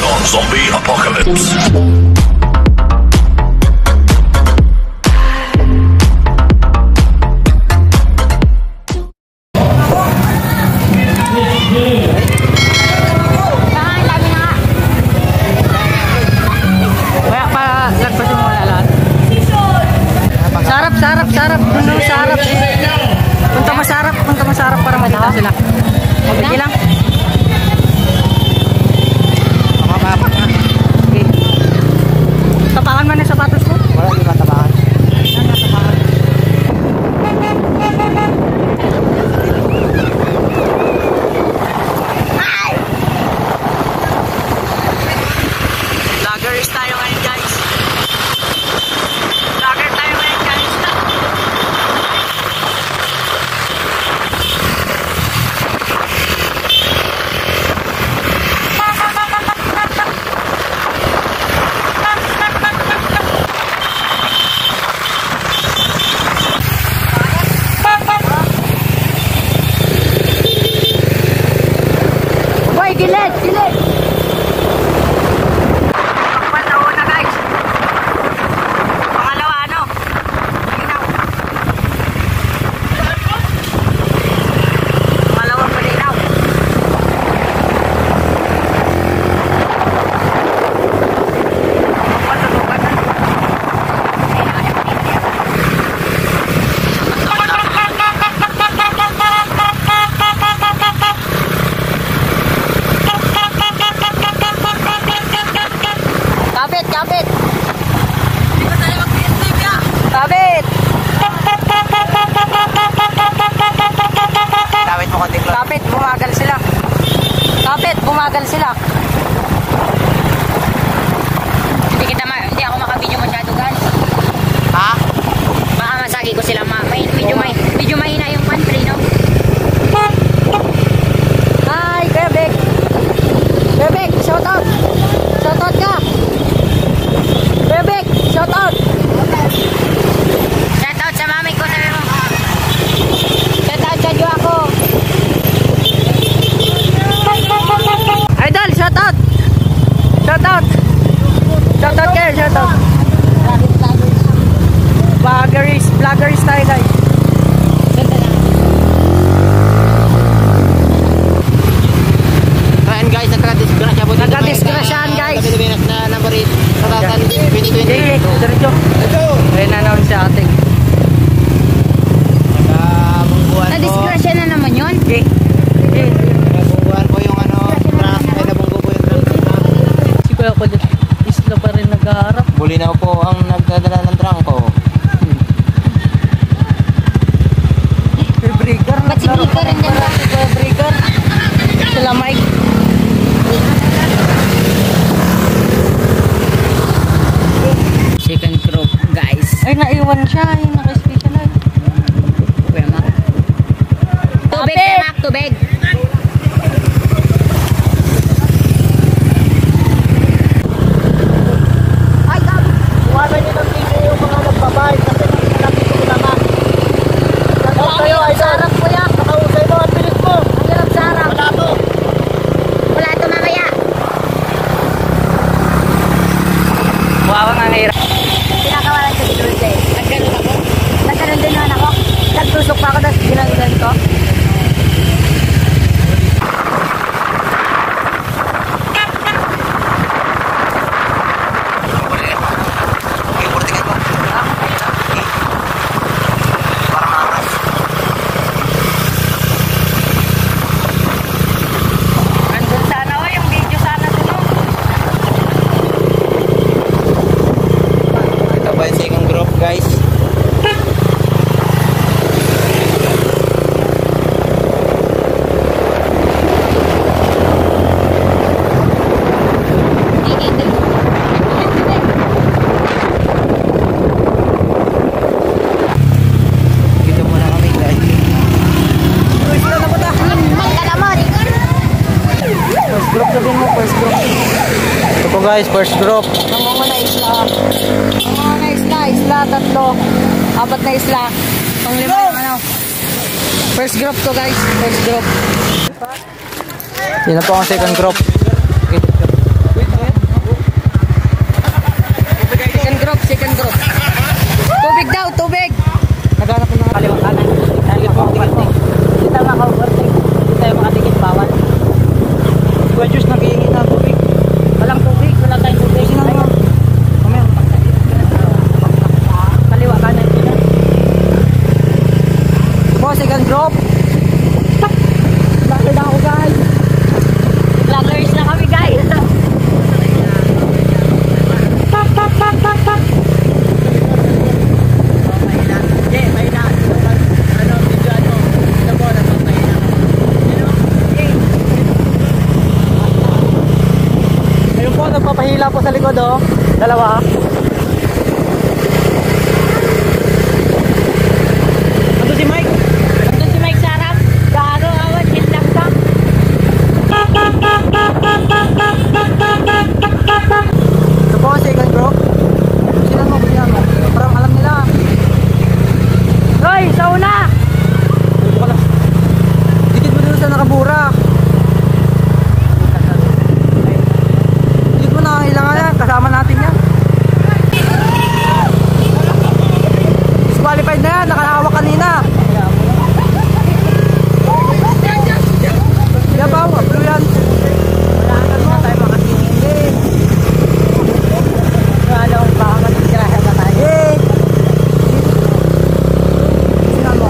on zombie apocalypse. Sarap. Punta masarap para makita sila. Okay lang. Makapapak na. Okay. Tapakan man yung sapatos ko? Wala, hindi matapakan. Tapakan. Vloggers tayo ngayon, guys. Vlogger tayo ngayon, guys. Gilid! Pangalawa na, guys. Pangalawa, ano? Pangalawang palinaw. Kapit! Hindi ko tayo mag-intake ya! Kapit! Kapit mo konti, Claude. Kapit, bumagal sila. Hindi ako makabidyo masyado, guys. Ha? Baka masagi ko sila, medyo mahina yung pantry, no? Hi, Kuya Bek! Kuya Bek, shout out ka! Bebek, shout out! Shout out sa mami ko, sabi mo. Shout out sa jowa ko. Idol, shout out! Shout out! Shout out kayo, shout out! Vloggers tayo, guys. Ayan, guys, nagka-disgrasyahan, guys. Na number 8 sa 2020. Ayun na naman siya ating. Na-disgrasya na naman yun? Okay. Nabungguan ko yung ano, truck. Ay, nabunggo ko yung truck. Si Kuya ko dito, isla pa rin nag-aarap. Buli na po ang nagdadala ng truck ko. Breaker. Ba't si Breaker rin din ba? Breaker. Sila Mike. Second group, guys. Ay, naiwan siya. Ay, naka-specialize. Kuya Mac. Tubig, Kuya Mac, tubig. Ay, gabi. Huwagan niyo ng video yung mga nagbabay kasi nakikita ko naman. Nakausay tayo, ay sarap, Kuya. Nakausay mo, ang bilis mo. Ang hirap sarap. Wala to. Wala to mamaya. Huwagan ang hirap. Pinakawalan ko si Dulce. Nagganon ako? Nagganon din naman ako. Nagtusok pa ako, tapos ginagulan ko. Andun sana o, yung video sana dun. Ito ba yung second group, guys? Guys, first group. Mga isla, tatlo, apat na isla, panglima yung ano. First group to, guys, first group. Sino po ang second group? Tubig daw, tubig! Naghanap ng mga kaliwang kanan. Dahil maka-overtake. Hindi tayo maka-overtake. Hindi tayo makatikit bawal. Kuya Diyos, nag-iingin na tubig. Walang tubig. Wala tayong tubig. Sino naman? Kaliwa kanan. Po, second drop. Bakit na ako guys? Vloggers na kami guys. Nagpapahila po sa likod oh. Dalawa. Ando si Mike. Ando si Mike sarap. Gaano awat lang ka. Ito po second bro. Sila mo ganyan mo. Parang alam nila. Hoy, sa una. Dikit mo dito sa nakabura. Kasama natin yan. Disqualified na yan. Nakahawak kanina. Kaya ba? Ablo yan. Wala na tayo makatingin. Ano? Baka matisirahan na tayo. Sinan mo.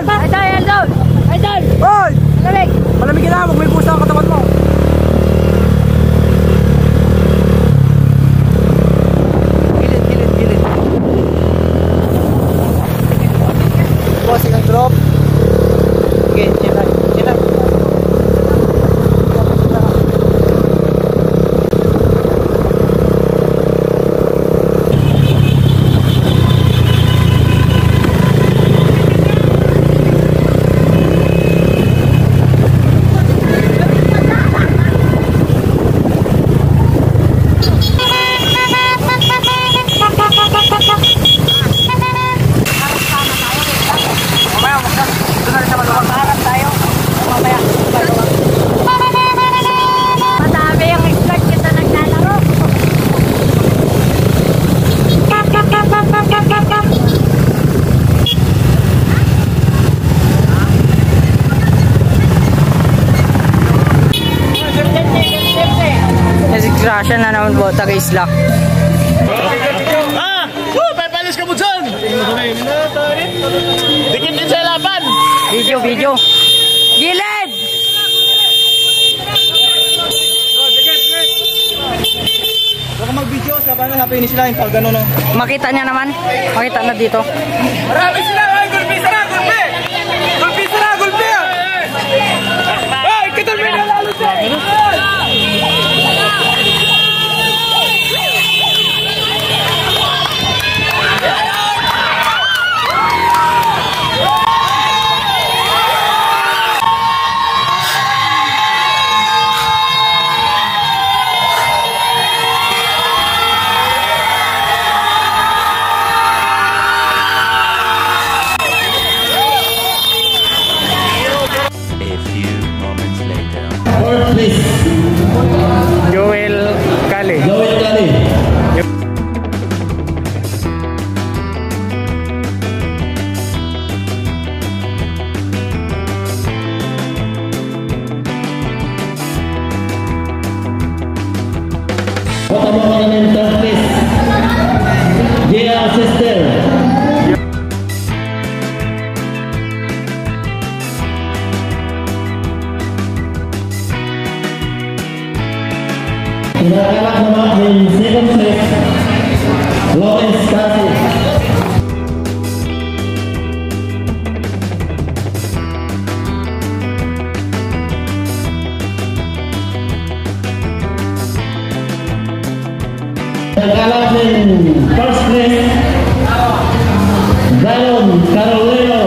Idol! Idol! Idol! Hoy! Malamig! Malamig na, huwag may pusa ang katawan mo. Gilid, gilid, gilid. Bossing ang drop. Okay, chill lang, chill lang. Disgrasya na naman po, taga-isla. Papalis ka mo dyan! Dikit din sa laban! Video, video. Gilid! Baka mag-video, sabi na sa finish line pag gano'n. Makita niya naman. Makita na dito. Marami sila! Ay, gulpi sila! Gulpi! Gulpi sila! Gulpi! Ay, kitalmi na lalo siya! Joel Kali. Joel Kali. Patamukan ng Tartis. JR Sister. Kinakalak naman in second place, Lawrence Kasi. Kinakalak in first place, Zion Carolero.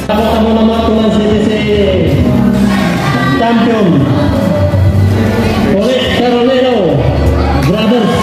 Tamo naman ito ng CTC champion. Ulit Carolero Brothers.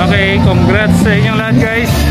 Okay, congrats sa inyong lahat guys.